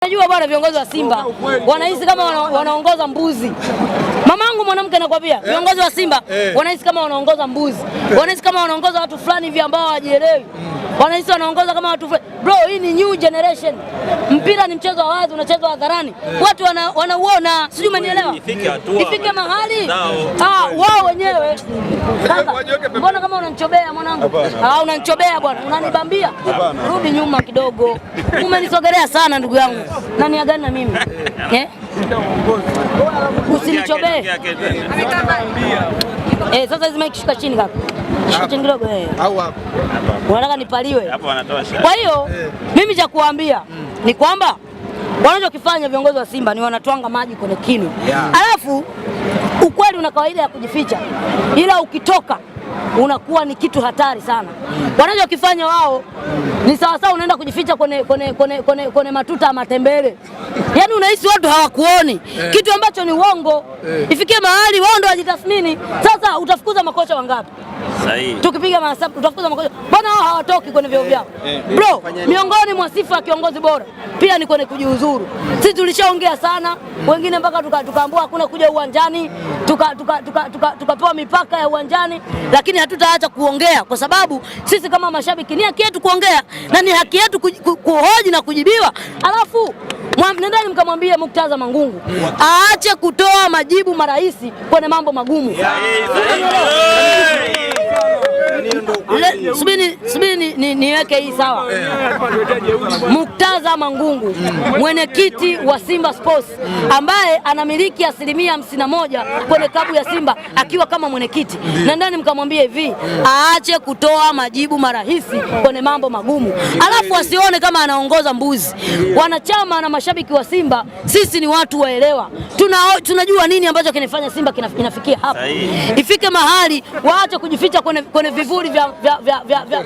Najua bwana viongozi wa Simba wanahisi kama wanaongoza mbuzi. Mamangu mwanamke anakuambia viongozi wa Simba wanahisi kama wanaongoza mbuzi. Wanahisi kama wanaongoza watu fulani hivi ambao hawajielewi. Wanahisi wanaongoza kama watu fulani. Bro, hii ni new generation. Mpira ni mchezo wa wazi, unachezwa hadharani. Watu wanauona, sijui umenielewa? Ifike mahali wao wenyewe. Mbona kama unanichobea mwanangu? Unanichobea bwana, unanibambia. Rudi nyuma kidogo. Umenisogelea sana ndugu yangu. Nani agani na mimi? Usinichobee. Sasa hizi mic shika chini kaka. Shika chini kidogo au hapo. Unataka nipaliwe? Hapo wanatosha. Kwa hiyo mimi cha kuambia ni kwamba wanachokifanya viongozi wa Simba ni wanatwanga maji kwenye kinu. Alafu ukweli una kawaida ya kujificha. Ila ukitoka unakuwa ni kitu hatari sana. Wanachokifanya wao ni sawa sawa unaenda kujificha kwenye matuta ya matembele. Yaani unahisi watu hawakuoni. Kitu ambacho ni uongo. Ifikie mahali wao ndio wajitathmini. Sasa utafukuza makocha wangapi? Sahihi. Tukipiga mahesabu utafukuza makocha. Bwana hao hawatoki kwenye vyao vyao. Bro, miongoni mwa sifa ya kiongozi bora pia ni kwenye kujiuzuru. Sisi tulishaongea sana, wengine mpaka tukaambiwa hakuna kuja uwanjani, tukapewa mipaka ya uwanjani, lakini hatutaacha kuongea kwa sababu sisi kama mashabiki ni haki yetu kuongea na ni haki yetu kuhoji na kujibiwa. Alafu nendeni mkamwambie Murtaza Mangungu aache kutoa majibu marahisi kwenye mambo magumu. Subiri niweke hii sawa. Murtaza Mangungu mwenyekiti wa Simba Sports ambaye anamiliki 51% kwenye klabu ya Simba akiwa kama mwenyekiti, nendeni mkamwambie hivi aache kutoa majibu marahisi kwenye mambo magumu, alafu asione kama anaongoza mbuzi. Wanachama na mashabiki wa Simba sisi ni watu waelewa, tunajua nini ambacho kinafanya Simba kinafikia hapa. Ifike mahali waache kujificha kwenye vivuli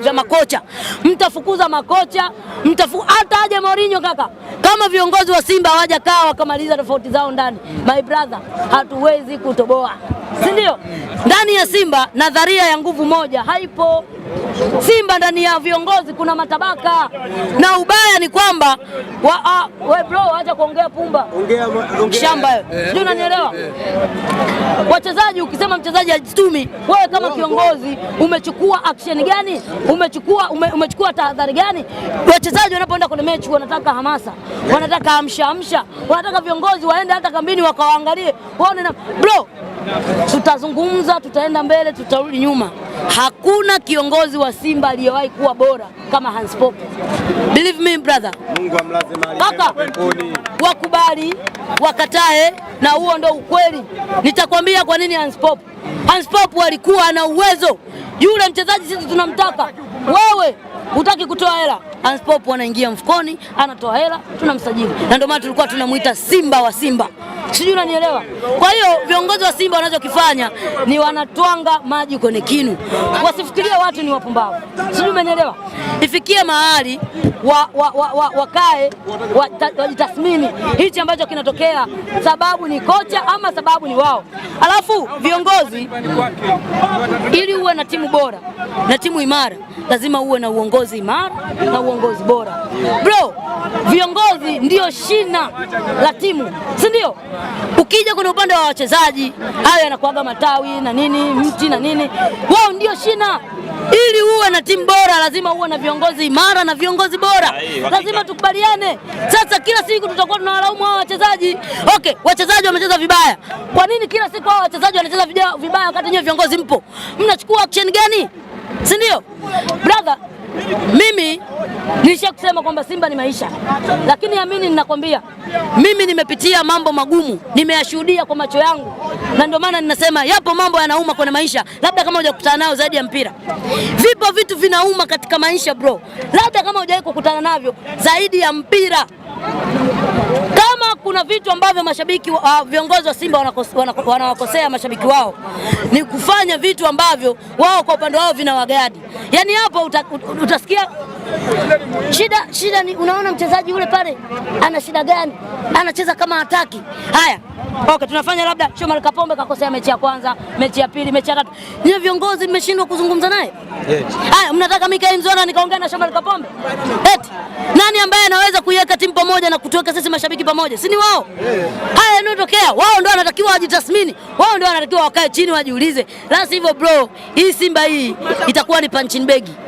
vya makocha. Mtafukuza makocha, hata aje Mourinho kaka. Kama viongozi wa Simba hawajakaa wakamaliza tofauti zao ndani, my brother, hatuwezi kutoboa. Si ndio? Ndani ya Simba nadharia ya nguvu moja haipo. Simba ndani ya viongozi kuna matabaka. Na ubaya ni kwamba we bro acha kuongea pumba. Ongea shamba wewe. Sio unanielewa? Wachezaji ukisema mchezaji ajitumi, wewe kama kiongozi umechukua action gani? Umechukua tahadhari gani? Wachezaji wanapoenda kwenye mechi wanataka hamasa, wanataka amsha, wanataka viongozi waende hata kambini wakawaangalie. Waone na bro, tutazungumza, tutaenda mbele, tutarudi nyuma. Hakuna kiongozi wa Simba aliyewahi kuwa bora kama Hans Pop. Believe me brother. Mungu amlaze mahali peponi. Wakubali, wakatae, na huo ndio ukweli. Nitakwambia kwa nini Hans Pop. Hans Pop alikuwa ana uwezo. Yule mchezaji sisi tunamtaka. Wewe hutaki kutoa hela. Hans Pop anaingia mfukoni, anatoa hela, tunamsajili. Na ndio maana tulikuwa tunamuita Simba wa Simba. Sijui unanielewa? Kwa hiyo viongozi wa Simba wanachokifanya ni wanatwanga maji kwenye kinu. Wasifikirie watu ni wapumbavu. Sijui umenielewa? Ifikie mahali wakae wajitathmini hichi ambacho kinatokea, sababu ni kocha ama sababu ni wao. Alafu viongozi, ili uwe na timu bora na timu imara, lazima uwe na uongozi imara na uongozi bora. Bro, viongozi ndio shina la timu, si ndio? Ukija kwenye upande wa wachezaji, hayo yanakuaga matawi na nini, mti na nini, wao ndio shina. Ili uwe na timu bora lazima uwe na viongozi imara na viongozi bora. Lazima tukubaliane. Sasa kila siku tutakuwa tunawalaumu hao wachezaji. Okay, wachezaji wamecheza vibaya. Kwa nini kila siku hao wachezaji wanacheza vibaya wakati nyewe viongozi mpo? Mnachukua action gani? Si ndio? Brother, mimi nilishakusema kwamba Simba ni maisha. Lakini amini ninakwambia, mimi nimepitia mambo magumu, nimeyashuhudia kwa macho yangu. Na ndio maana ninasema yapo mambo yanauma kwenye maisha, labda kama hujakutana nayo zaidi ya mpira. Vipo vitu vinauma katika maisha bro, labda kama hujawahi kukutana navyo zaidi ya mpira. Kama kuna vitu ambavyo mashabiki viongozi wa Simba wanawakosea mashabiki wao, ni kufanya vitu ambavyo wao kwa upande wao vinawagadi. Yaani hapo utasikia Shida ni unaona mchezaji yule pale ana shida gani? Anacheza kama hataki. Haya. Okay, tunafanya labda Shomari Kapombe kakosea mechi ya kwanza, mechi ya pili, mechi ya tatu. Nyie viongozi mmeshindwa kuzungumza naye? Haya, mnataka Mikael Mzona nikaongea na Shomari Kapombe? Eti nani ambaye anaweza kuiweka timu pamoja na kutuweka sisi mashabiki pamoja? Si ni wao? Haya yanayotokea, wao ndio wanatakiwa wajitathmini. Wao ndio wanatakiwa wakae chini wajiulize. La sivyo bro, hii Simba hii itakuwa ni punching bag.